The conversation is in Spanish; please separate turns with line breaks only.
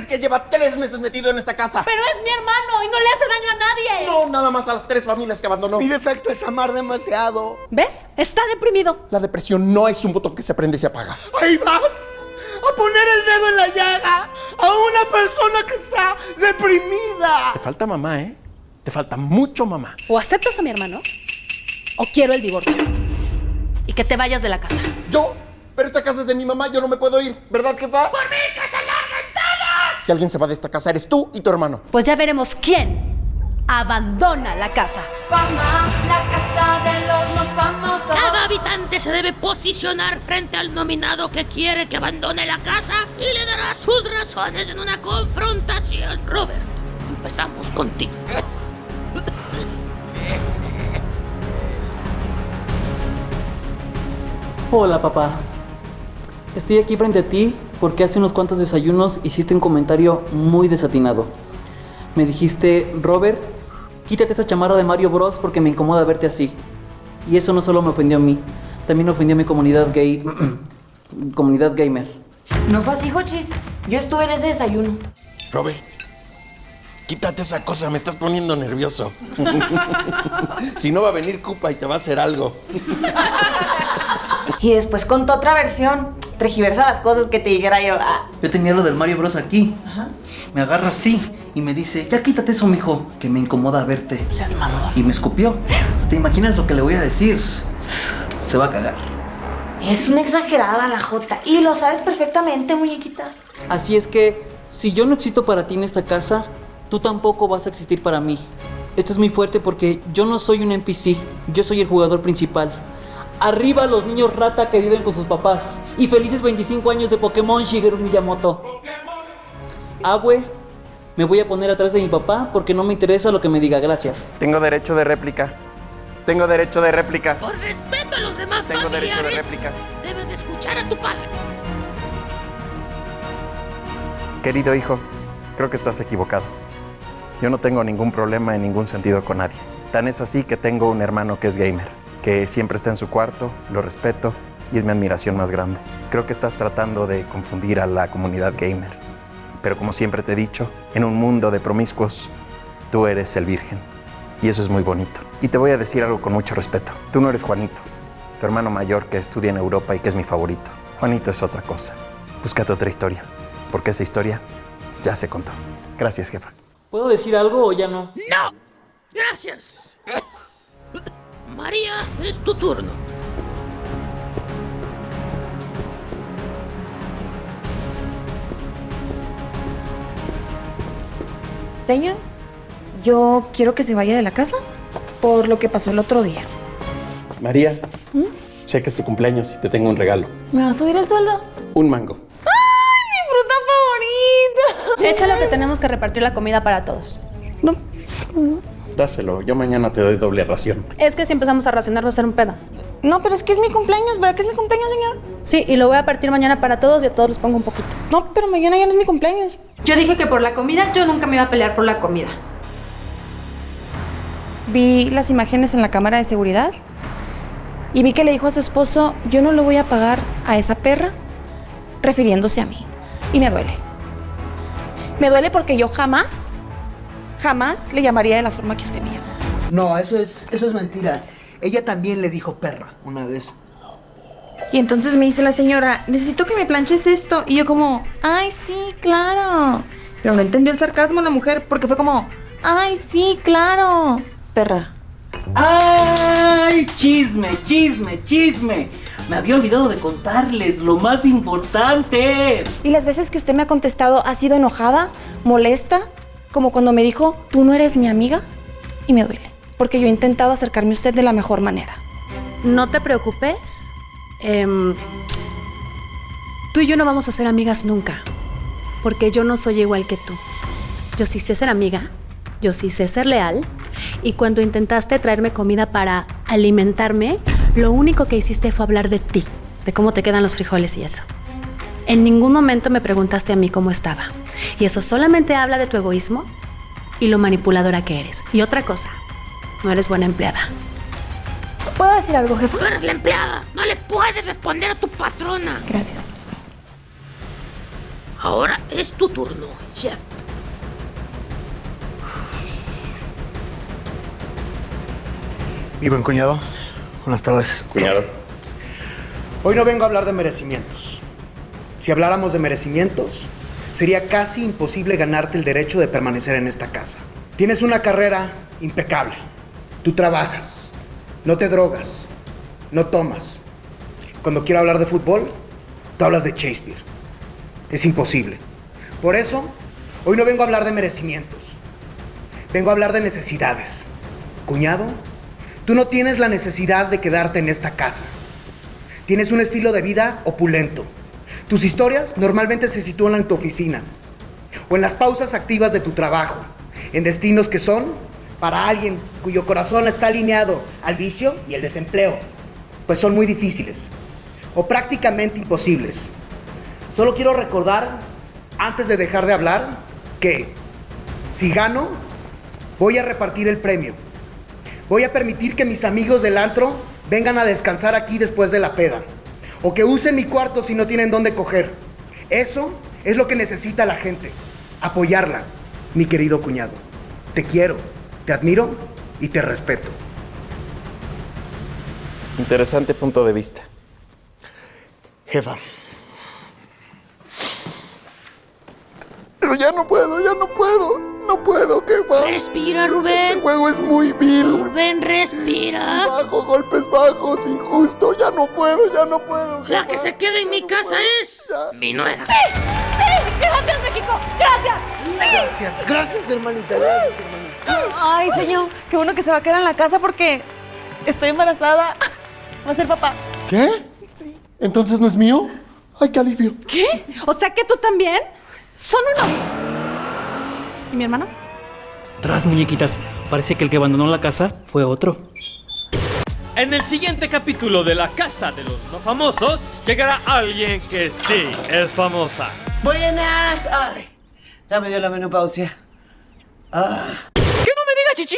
que lleva 3 meses metido en esta casa.
Pero es mi hermano y no le hace daño a nadie.
No, nada más a las 3 familias que abandonó.
Mi defecto es amar demasiado.
¿Ves? Está deprimido.
La depresión no es un botón que se prende y se apaga.
¡Ahí vas! A poner el dedo en la llaga a una persona que está deprimida.
Te falta mamá, ¿eh? Te falta mucho mamá.
O aceptas a mi hermano o quiero el divorcio. Y que te vayas de la casa.
Yo, pero esta casa es de mi mamá, yo no me puedo ir. ¿Verdad, jefa? ¡Por mí, que se larguen todos! Si alguien se va de esta casa, eres tú y tu hermano.
Pues ya veremos quién abandona la casa.
Fama, la casa de los no famosos.
Cada habitante se debe posicionar frente al nominado que quiere que abandone la casa y le dará sus razones en una confrontación. Robert, empezamos contigo.
Hola, papá. Estoy aquí frente a ti porque hace unos cuantos desayunos hiciste un comentario muy desatinado. Me dijiste, Robert, quítate esa chamarra de Mario Bros porque me incomoda verte así. Y eso no solo me ofendió a mí, también ofendió a mi comunidad gay... comunidad gamer.
No fue así, Jochis. Yo estuve en ese desayuno.
Robert, quítate esa cosa, me estás poniendo nervioso. Si no va a venir Cupa y te va a hacer algo.
Y después contó otra versión. Tergiversa las cosas que te dijera yo.
Yo tenía lo del Mario Bros aquí. Me agarra así y me dice, ya quítate eso, mijo, que me incomoda verte.
Seas mamón.
Y me escupió. ¿Te imaginas lo que le voy a decir? Se va a cagar.
Es una exagerada la Jota. Y lo sabes perfectamente, muñequita.
Así es que, si yo no existo para ti en esta casa, tú tampoco vas a existir para mí. Esto es muy fuerte porque yo no soy un NPC, yo soy el jugador principal. Arriba los niños rata que viven con sus papás. Y felices 25 años de Pokémon Shigeru Miyamoto. Abue, me voy a poner atrás de mi papá porque no me interesa lo que me diga, gracias.
Tengo derecho de réplica. Tengo derecho de réplica.
Por respeto a los demás
Tengo
familiares,
derecho de réplica.
debes escuchar a tu padre.
Querido hijo, creo que estás equivocado. Yo no tengo ningún problema en ningún sentido con nadie. Tan es así que tengo un hermano que es gamer, que siempre está en su cuarto, lo respeto y es mi admiración más grande. Creo que estás tratando de confundir a la comunidad gamer. Pero como siempre te he dicho, en un mundo de promiscuos, tú eres el virgen. Y eso es muy bonito. Y te voy a decir algo con mucho respeto. Tú no eres Juanito, tu hermano mayor que estudia en Europa y que es mi favorito. Juanito es otra cosa. Búscate otra historia, porque esa historia ya se contó. Gracias, jefa.
¿Puedo decir algo o ya no?
¡No! ¡Gracias! María, es tu turno.
Señor, yo quiero que se vaya de la casa por lo que pasó el otro día.
María, sé que es tu cumpleaños y te tengo un regalo.
¿Me va a subir el sueldo?
Un mango.
¡Mi fruta favorita!
Échalo que tenemos que repartir la comida para todos.
No.
Dáselo, yo mañana te doy doble ración.
Es que si empezamos a racionar va a ser un pedo.
No, pero es que es mi cumpleaños, ¿verdad que es mi cumpleaños, señor?
Sí, y lo voy a partir mañana para todos y a todos les pongo un poquito.
No, pero mañana ya no es mi cumpleaños.
Yo dije que por la comida, yo nunca me iba a pelear por la comida.
Vi las imágenes en la cámara de seguridad y vi que le dijo a su esposo, yo no le voy a pagar a esa perra, refiriéndose a mí. Y me duele. Me duele porque yo jamás le llamaría de la forma que usted me llama.
No, eso es mentira. Ella también le dijo perra una vez.
Y entonces me dice la señora, necesito que me planches esto. Y yo como, ay, sí, claro. Pero no entendió el sarcasmo la mujer porque fue como, ay, sí, claro. Perra.
¡Ay! ¡Chisme, chisme, chisme! Me había olvidado de contarles lo más importante.
Y las veces que usted me ha contestado ha sido enojada, molesta, como cuando me dijo, tú no eres mi amiga. Y me duele, porque yo he intentado acercarme a usted de la mejor manera.
No te preocupes. Tú y yo no vamos a ser amigas nunca, porque yo no soy igual que tú. Yo sí sé ser amiga, yo sí sé ser leal, y cuando intentaste traerme comida para alimentarme, lo único que hiciste fue hablar de ti, de cómo te quedan los frijoles y eso. En ningún momento me preguntaste a mí cómo estaba, y eso solamente habla de tu egoísmo y lo manipuladora que eres. Y otra cosa, no eres buena empleada.
¿Puedo decir algo, jefa?
Tú eres la empleada. No le puedes responder a tu patrona.
Gracias.
Ahora es tu turno, Jeff.
Mi buen cuñado, buenas tardes.
Cuñado.
Hoy no vengo a hablar de merecimientos. Si habláramos de merecimientos, sería casi imposible ganarte el derecho de permanecer en esta casa. Tienes una carrera impecable. Tú trabajas, no te drogas, no tomas. Cuando quiero hablar de fútbol, tú hablas de Shakespeare. Es imposible. Por eso, hoy no vengo a hablar de merecimientos. Vengo a hablar de necesidades. Cuñado, tú no tienes la necesidad de quedarte en esta casa. Tienes un estilo de vida opulento. Tus historias normalmente se sitúan en tu oficina o en las pausas activas de tu trabajo, en destinos que son para alguien cuyo corazón está alineado al vicio y el desempleo, pues son muy difíciles o prácticamente imposibles. Solo quiero recordar, antes de dejar de hablar, que si gano, voy a repartir el premio. Voy a permitir que mis amigos del antro vengan a descansar aquí después de la peda. O que usen mi cuarto si no tienen dónde coger. Eso es lo que necesita la gente. Apoyarla, mi querido cuñado. Te quiero, te admiro y te respeto.
Interesante punto de vista.
Jefa. Pero ya no puedo, no puedo, jefa.
Respira,
El
Rubén.
juego es muy vil.
Rubén, respira.
Bajo, golpes bajos, injusto. Ya no puedo,
La
jefa.
que se queda en mi casa es mi nuera.
¡Gracias, México! ¡Gracias!
Gracias, hermanita, gracias, hermanita.
Ay, señor, qué bueno que se va a quedar en la casa porque estoy embarazada. Va a ser papá.
¿Qué? Sí. ¿Entonces no es mío? Ay, qué alivio.
¿Qué? O sea que tú también. Son unos... ¿Y mi hermano?
Tras, muñequitas. Parece que el que abandonó la casa fue otro.
En el siguiente capítulo de La Casa de los No Famosos, llegará alguien que sí es famosa.
Buenas. Ay, ya me dio la menopausia. ¡Que no me digas chichi!